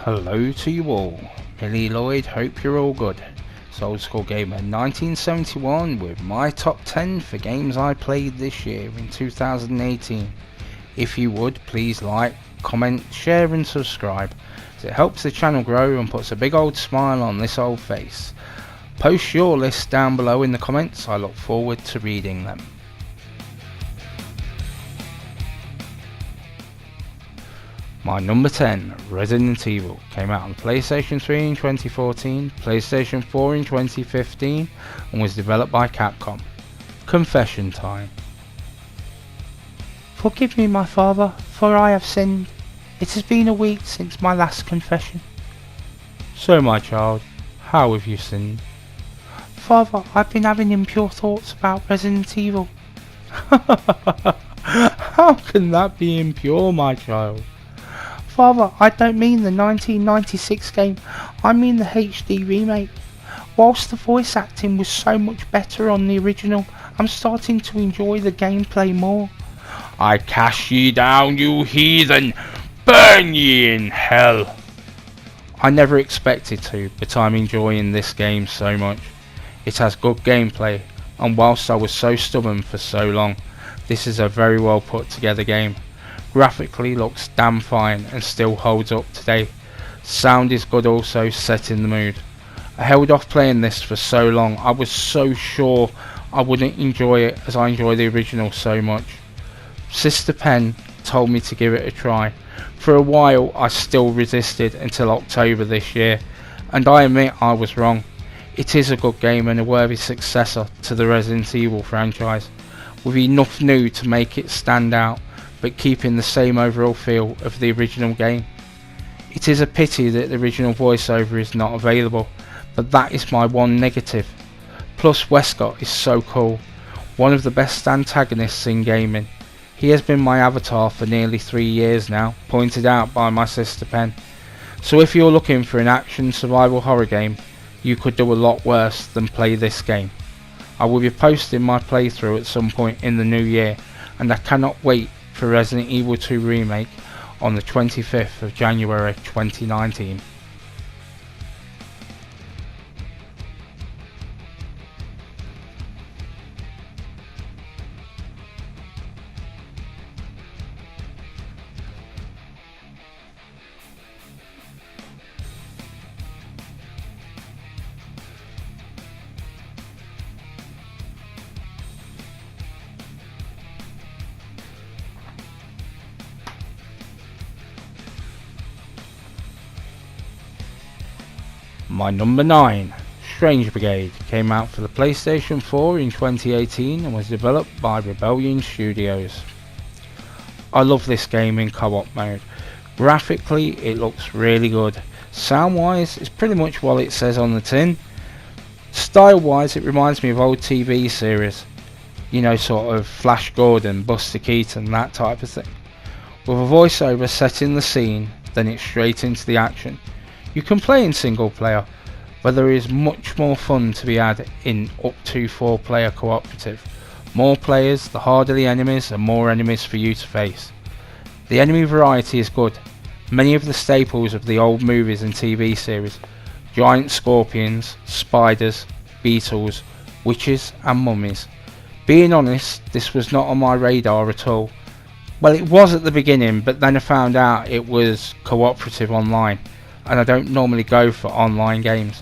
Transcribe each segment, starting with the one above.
Hello to you all. Billy Lloyd, hope you're all good. It's Old School Gamer 1971 with my top 10 for games I played this year in 2018. If you would, please like, comment, share and subscribe, as it helps the channel grow and puts a big old smile on this old face. Post your list down below in the comments, I look forward to reading them. My number 10, Resident Evil, came out on PlayStation 3 in 2014, PlayStation 4 in 2015 and was developed by Capcom. Confession time. Forgive me, my father, for I have sinned. It has been a week since my last confession. So, my child, how have you sinned? Father, I've been having impure thoughts about Resident Evil. How can that be impure, my child? Father, I don't mean the 1996 game, I mean the HD remake. Whilst the voice acting was so much better on the original, I'm starting to enjoy the gameplay more. I cast ye down, you heathen! Burn ye in hell! I never expected to, but I'm enjoying this game so much. It has good gameplay, and whilst I was so stubborn for so long, this is a very well put together game. Graphically looks damn fine and still holds up today. Sound is good also, set in the mood. I held off playing this for so long, I was so sure I wouldn't enjoy it as I enjoy the original so much. Sister Pen told me to give it a try. For a while I still resisted until October this year, and I admit I was wrong. It is a good game and a worthy successor to the Resident Evil franchise, with enough new to make it stand out, but keeping the same overall feel of the original game. It is a pity that the original voiceover is not available, but that is my one negative. Plus Westcott is so cool, one of the best antagonists in gaming. He has been my avatar for nearly 3 years now, pointed out by my sister Pen. So if you're looking for an action survival horror game, you could do a lot worse than play this game. I will be posting my playthrough at some point in the new year, and I cannot wait for Resident Evil 2 Remake on the 25th of January 2019. My number 9, Strange Brigade, came out for the PlayStation 4 in 2018 and was developed by Rebellion Studios. I love this game in co-op mode. Graphically it looks really good. Sound wise it's pretty much what it says on the tin. Style wise it reminds me of old TV series. You know, sort of Flash Gordon, Buster Keaton, that type of thing. With a voiceover set in the scene, then it's straight into the action. You can play in single player, but there is much more fun to be had in up to 4 player cooperative. More players, the harder the enemies and more enemies for you to face. The enemy variety is good. Many of the staples of the old movies and TV series: giant scorpions, spiders, beetles, witches and mummies. Being honest, this was not on my radar at all. Well, it was at the beginning, but then I found out it was cooperative online, and I don't normally go for online games.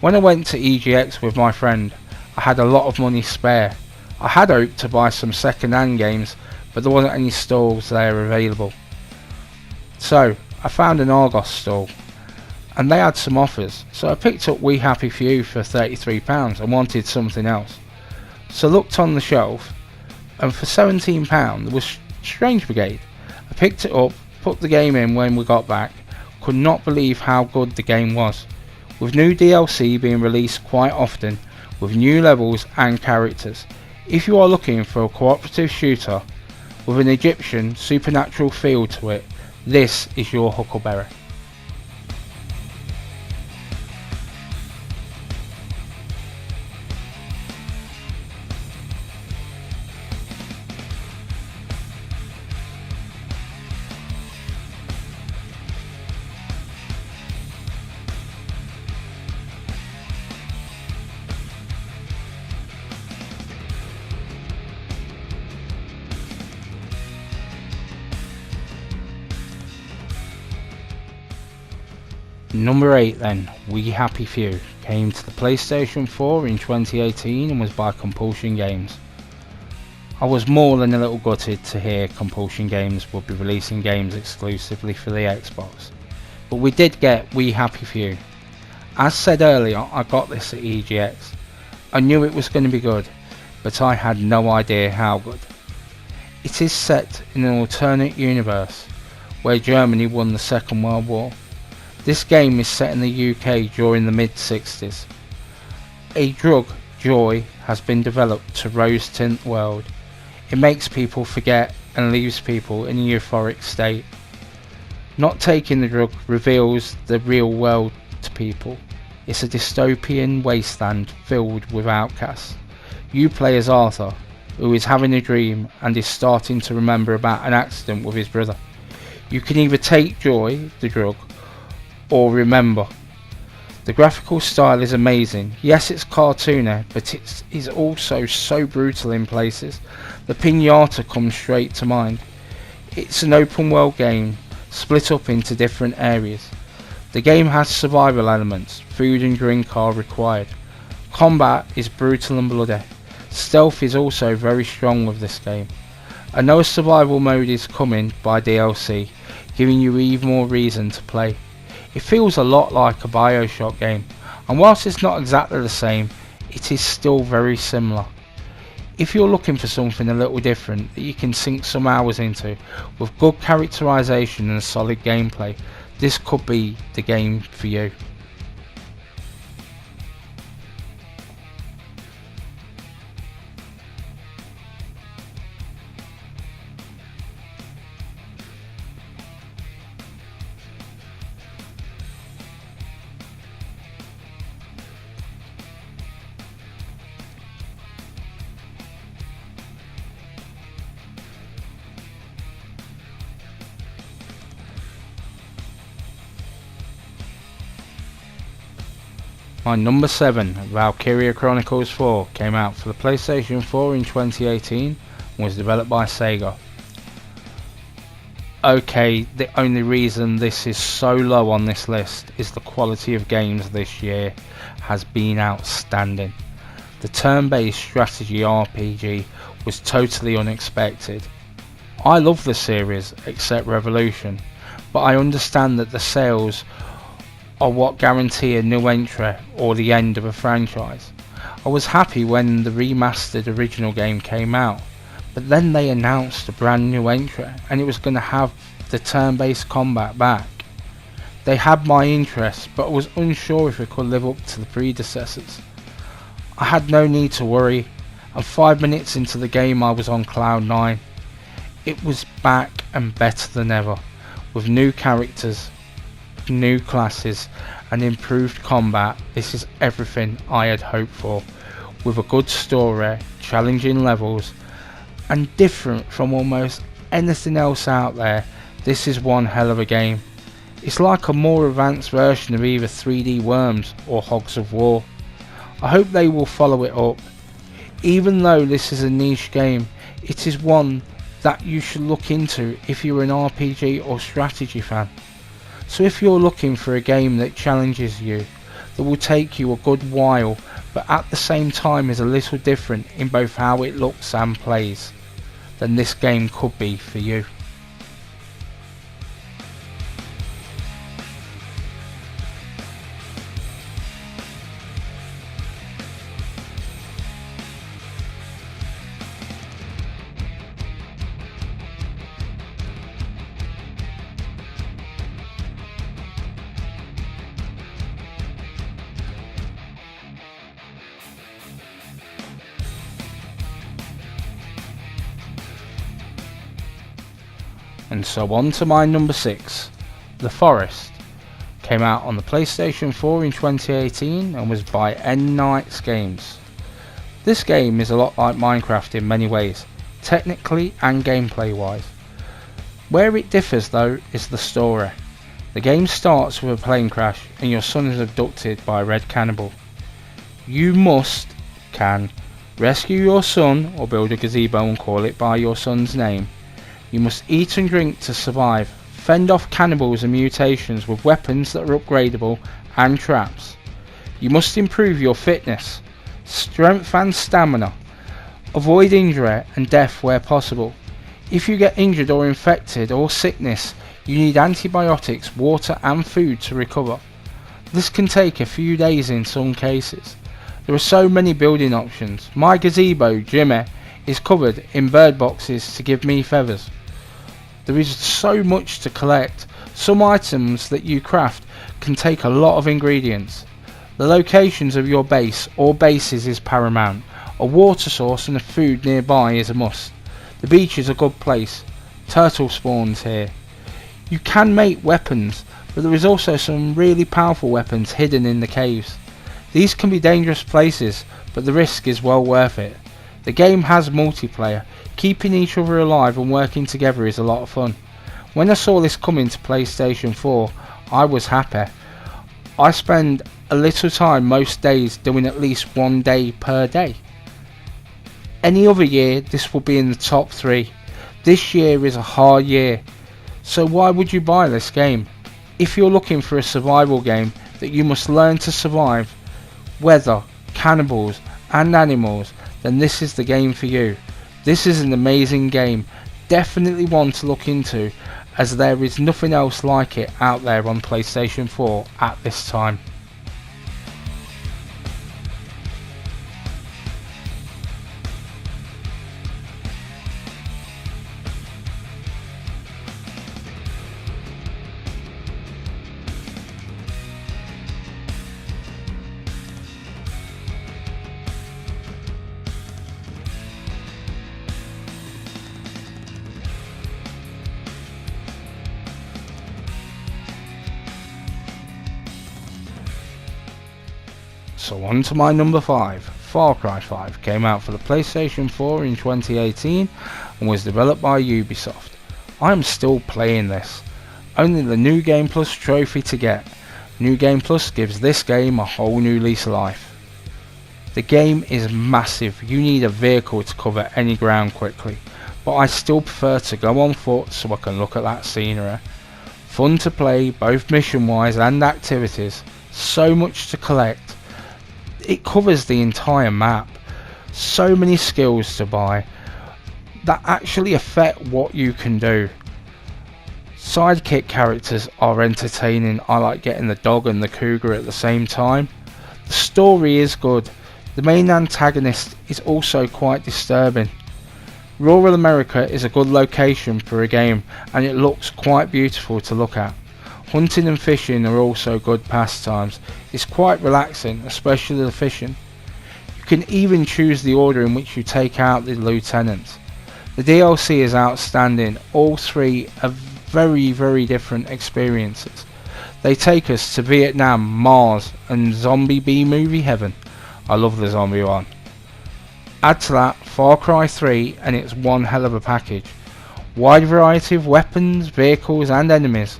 When I went to EGX with my friend, I had a lot of money spare. I had hoped to buy some second-hand games, but there wasn't any stalls there available. So I found an Argos stall, and they had some offers, so I picked up We Happy Few for £33 and wanted something else. So I looked on the shelf, and for £17 there was Strange Brigade. I picked it up, put the game in when we got back. Could not believe how good the game was, with new DLC being released quite often, with new levels and characters. If you are looking for a cooperative shooter with an Egyptian supernatural feel to it, this is your huckleberry. Number 8 then, We Happy Few, came to the PlayStation 4 in 2018 and was by Compulsion Games. I was more than a little gutted to hear Compulsion Games would be releasing games exclusively for the Xbox, but we did get We Happy Few. As said earlier, I got this at EGX. I knew it was going to be good, but I had no idea how good. It is set in an alternate universe where Germany won the Second World War. This game is set in the UK during the mid-60s. A drug, joy, has been developed to rose tint the world. It makes people forget and leaves people in a euphoric state. Not taking the drug reveals the real world to people. It's a dystopian wasteland filled with outcasts. You play as Arthur, who is having a dream and is starting to remember about an accident with his brother. You can either take joy, the drug, or remember. The graphical style is amazing. Yes, it's cartoony, but it is also so brutal in places. The pinata comes straight to mind. It's an open world game, split up into different areas. The game has survival elements. Food and drink are required. Combat is brutal and bloody. Stealth is also very strong with this game. I know a survival mode is coming by DLC, giving you even more reason to play. It feels a lot like a BioShock game, and whilst it's not exactly the same, it is still very similar. If you're looking for something a little different that you can sink some hours into, with good characterization and solid gameplay, this could be the game for you. My number 7, Valkyria Chronicles 4, came out for the PlayStation 4 in 2018 and was developed by Sega. Okay, the only reason this is so low on this list is the quality of games this year has been outstanding. The turn-based strategy RPG was totally unexpected. I love the series except Revolution, but I understand that the sales are what guarantee a new entry or the end of a franchise. I was happy when the remastered original game came out, but then they announced a brand new entry and it was going to have the turn-based combat back. They had my interest, but I was unsure if it could live up to the predecessors. I had no need to worry, and 5 minutes into the game I was on cloud 9. It was back and better than ever, with new characters, new classes and improved combat. This is everything I had hoped for, with a good story, challenging levels and different from almost anything else out there. This is one hell of a game. It's like a more advanced version of either 3D Worms or Hogs of War. I hope they will follow it up. Even though this is a niche game, it is one that you should look into if you're an RPG or strategy fan. So if you're looking for a game that challenges you, that will take you a good while, but at the same time is a little different in both how it looks and plays, then this game could be for you. And so on to my number 6, The Forest. Came out on the PlayStation 4 in 2018 and was by N Nights Games. This game is a lot like Minecraft in many ways, technically and gameplay wise. Where it differs though is the story. The game starts with a plane crash and your son is abducted by a red cannibal. You can rescue your son or build a gazebo and call it by your son's name. You must eat and drink to survive. fend off cannibals and mutations with weapons that are upgradable and traps. You must improve your fitness, strength and stamina. Avoid injury and death where possible. If you get injured or infected or sickness, you need antibiotics, water and food to recover. This can take a few days in some cases. There are so many building options. My gazebo, Jimmy, is covered in bird boxes to give me feathers. There is so much to collect. Some items that you craft can take a lot of ingredients. The locations of your base or bases is paramount. A water source and a food nearby is a must. The beach is a good place. Turtle spawns here. You can make weapons, but there is also some really powerful weapons hidden in the caves. These can be dangerous places, but the risk is well worth it. The game has multiplayer. Keeping each other alive and working together is a lot of fun. When I saw this coming to PlayStation 4, I was happy. I spend a little time most days doing at least 1 day per day. Any other year this will be in the top 3. This year is a hard year, so why would you buy this game? If you're looking for a survival game that you must learn to survive weather, cannibals and animals, then this is the game for you. This is an amazing game, definitely one to look into, as there is nothing else like it out there on PlayStation 4 at this time. So on to my number 5. Far Cry 5 came out for the PlayStation 4 in 2018 and was developed by Ubisoft. I am still playing this. Only the New Game Plus trophy to get. New Game Plus gives this game a whole new lease of life. The game is massive. You need a vehicle to cover any ground quickly, but I still prefer to go on foot so I can look at that scenery. Fun to play both mission wise and activities. So much to collect. It covers the entire map. So many skills to buy that actually affect what you can do. Sidekick characters are entertaining. I like getting the dog and the cougar at the same time. The story is good. The main antagonist is also quite disturbing. Rural America is a good location for a game and it looks quite beautiful to look at. Hunting and fishing are also good pastimes. It's quite relaxing, especially the fishing. You can even choose the order in which you take out the lieutenants. The DLC is outstanding. All 3 are very different experiences. They take us to Vietnam, Mars and zombie B-movie heaven. I love the zombie one. Add to that Far Cry 3 and it's one hell of a package. Wide variety of weapons, vehicles and enemies.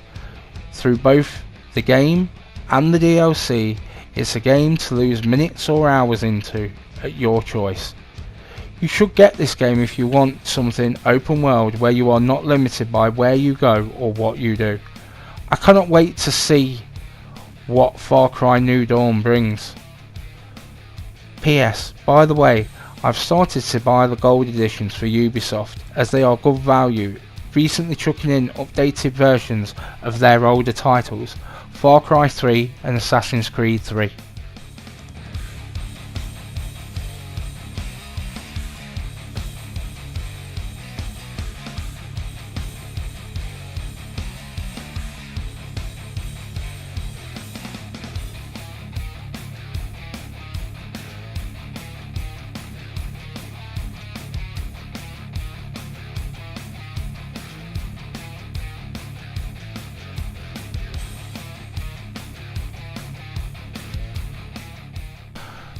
Through both the game and the DLC, it's a game to lose minutes or hours into at your choice. You should get this game if you want something open world where you are not limited by where you go or what you do. I cannot wait to see what Far Cry New Dawn brings. PS, by the way, I've started to buy the gold editions for Ubisoft as they are good value, recently chucking in updated versions of their older titles, Far Cry 3 and Assassin's Creed 3.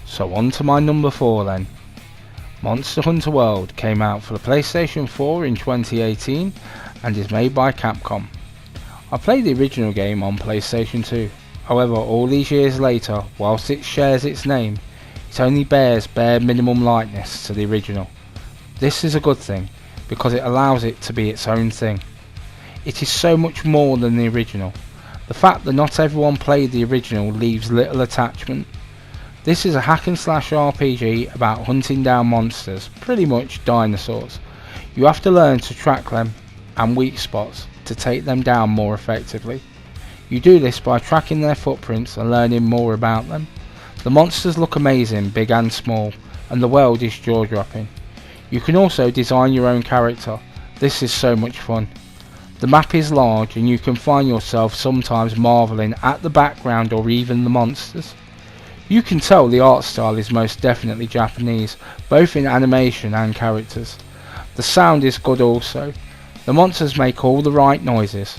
So on to my number 4 then. Monster Hunter World came out for the PlayStation 4 in 2018 and is made by Capcom. I played the original game on PlayStation 2, however all these years later, whilst it shares its name, it only bears bare minimum likeness to the original. This is a good thing, because it allows it to be its own thing. It is so much more than the original. The fact that not everyone played the original leaves little attachment. This is a hack and slash RPG about hunting down monsters, pretty much dinosaurs. You have to learn to track them and weak spots to take them down more effectively. You do this by tracking their footprints and learning more about them. The monsters look amazing, big and small, and the world is jaw-dropping. You can also design your own character. This is so much fun. The map is large and you can find yourself sometimes marvelling at the background or even the monsters. You can tell the art style is most definitely Japanese, both in animation and characters. The sound is good also. The monsters make all the right noises.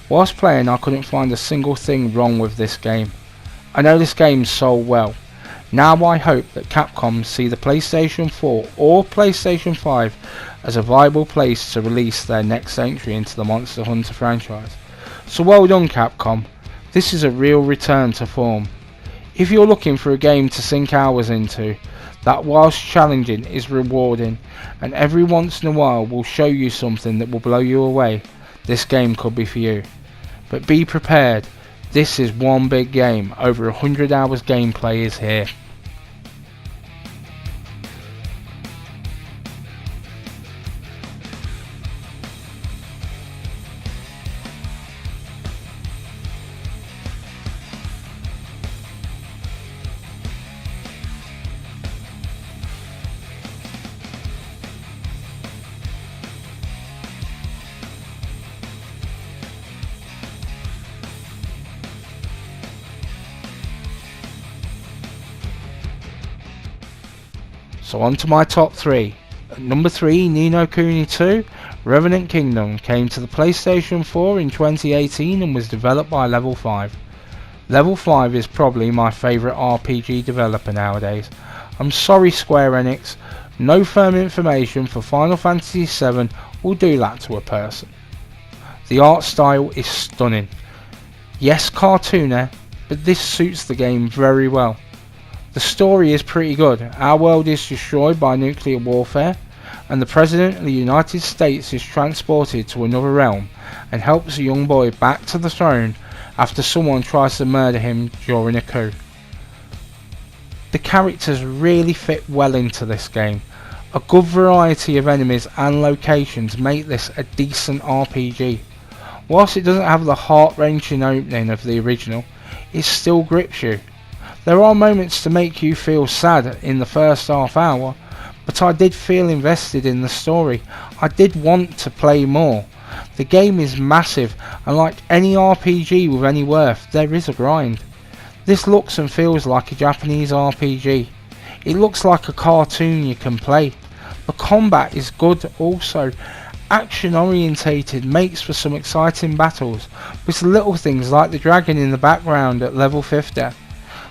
Whilst playing, I couldn't find a single thing wrong with this game. I know this game sold well. Now I hope that Capcom see the PlayStation 4 or PlayStation 5 as a viable place to release their next entry into the Monster Hunter franchise. So well done Capcom, this is a real return to form. If you're looking for a game to sink hours into, that whilst challenging is rewarding and every once in a while will show you something that will blow you away, this game could be for you. But be prepared, this is one big game, over 100 hours gameplay is here. So on to my top 3. At number 3, Ni no Kuni 2, Revenant Kingdom came to the PlayStation 4 in 2018 and was developed by Level 5. Level 5 is probably my favourite RPG developer nowadays. I'm sorry Square Enix, no firm information for Final Fantasy VII will do that to a person. The art style is stunning. Yes, cartoony, but this suits the game very well. The story is pretty good. Our world is destroyed by nuclear warfare and the President of the United States is transported to another realm and helps a young boy back to the throne after someone tries to murder him during a coup. The characters really fit well into this game. A good variety of enemies and locations make this a decent RPG. Whilst it doesn't have the heart-wrenching opening of the original, it still grips you. There are moments to make you feel sad in the first half hour, but I did feel invested in the story. I did want to play more. The game is massive and like any RPG with any worth, there is a grind. This looks and feels like a Japanese RPG. It looks like a cartoon you can play. The combat is good also. Action orientated makes for some exciting battles, with little things like the dragon in the background at level 50.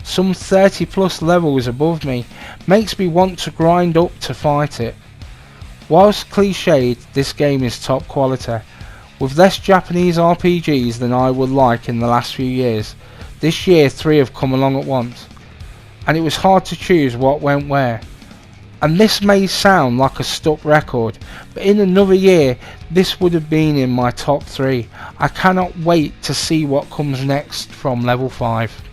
Some 30 plus levels above me makes me want to grind up to fight it. Whilst cliched, this game is top quality. With less Japanese RPGs than I would like in the last few years, this year 3 have come along at once, and it was hard to choose what went where. And this may sound like a stuck record, but in another year this would have been in my top 3. I cannot wait to see what comes next from level 5.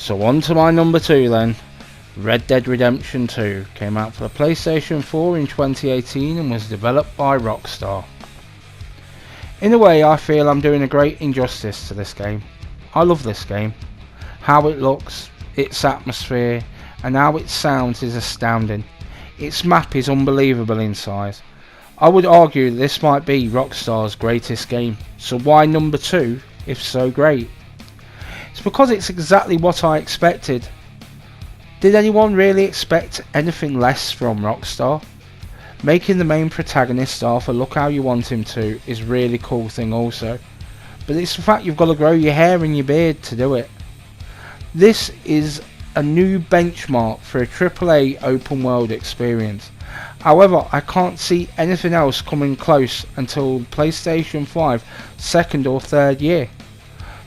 So on to my number 2 then. Red Dead Redemption 2 came out for the PlayStation 4 in 2018 and was developed by Rockstar. In a way I feel I'm doing a great injustice to this game. I love this game. How it looks, its atmosphere and how it sounds is astounding. Its map is unbelievable in size. I would argue that this might be Rockstar's greatest game, so why number 2 if so great? It's because it's exactly what I expected. Did anyone really expect anything less from Rockstar? Making the main protagonist Arthur look how you want him to is really cool thing also. but it's the fact you've got to grow your hair and your beard to do it. This is a new benchmark for a AAA open world experience. However, I can't see anything else coming close until PlayStation 5 second or third year.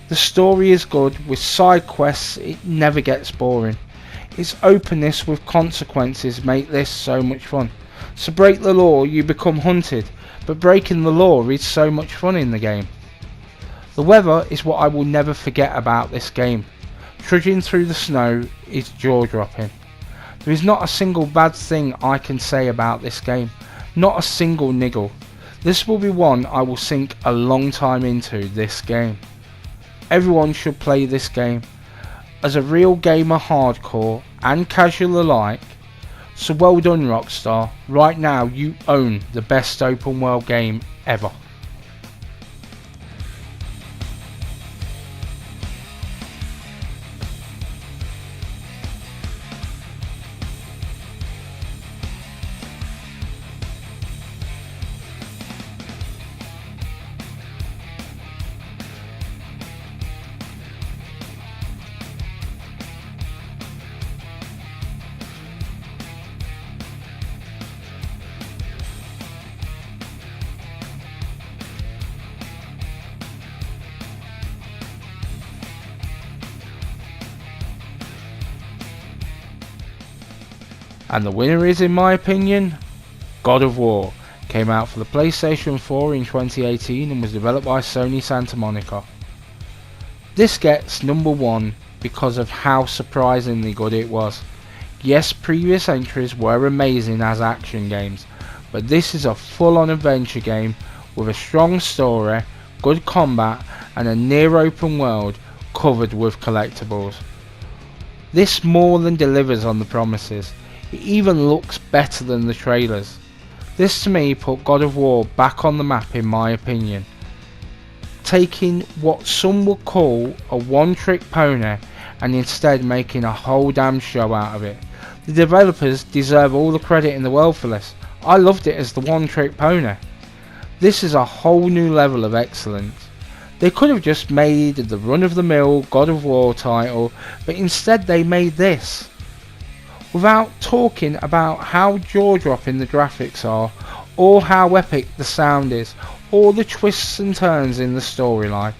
The story is good, with side quests it never gets boring. Its openness with consequences make this so much fun. So break the law, you become hunted, but breaking the law is so much fun in the game. The weather is what I will never forget about this game. Trudging through the snow is jaw-dropping. There is not a single bad thing I can say about this game, not a single niggle. This will be one I will sink a long time into this game. Everyone should play this game, as a real gamer hardcore and casual alike. So well done Rockstar, right now you own the best open world game ever. And the winner is, in my opinion, God of War. Came out for the PlayStation 4 in 2018 and was developed by Sony Santa Monica. This gets number one because of how surprisingly good it was. Yes, previous entries were amazing as action games, but this is a full-on adventure game with a strong story, good combat and a near open world covered with collectibles. This more than delivers on the promises. It even looks better than the trailers. This to me put God of War back on the map in my opinion, taking what some would call a one-trick pony and instead making a whole damn show out of it. The developers deserve all the credit in the world for this. I loved it as the one-trick pony. This is a whole new level of excellence. They could have just made the run-of-the-mill God of War title, but instead they made this. Without talking about how jaw-dropping the graphics are, or how epic the sound is, or the twists and turns in the storyline,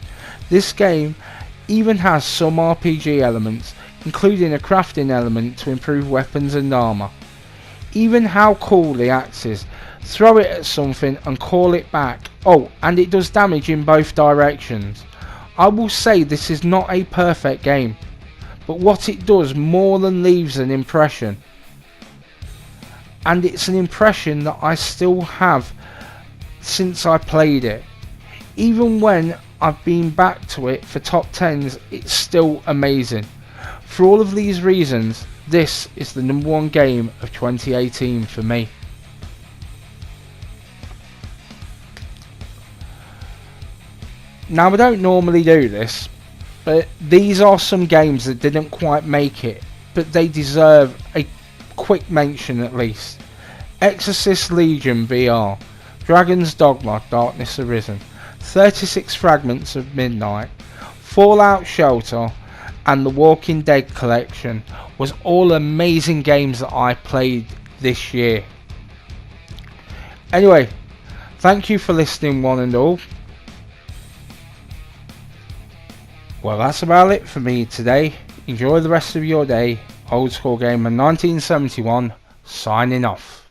this game even has some RPG elements, including a crafting element to improve weapons and armour. Even how cool the axe is. Throw it at something and call it back. Oh, and it does damage in both directions. I will say this is not a perfect game, but what it does more than leaves an impression. And it's an impression that I still have since I played it. Even when I've been back to it for top 10s, it's still amazing. For all of these reasons, this is the number one game of 2018 for me. Now I don't normally do this, but these are some games that didn't quite make it, but they deserve a quick mention at least. Exorcist Legion VR, Dragon's Dogma Darkness Arisen, 36 Fragments of Midnight, Fallout Shelter and the Walking Dead collection was all amazing games that I played this year. Anyway, thank you for listening one and all. Well, that's about it for me today. Enjoy the rest of your day. Old School Gamer 1971 signing off.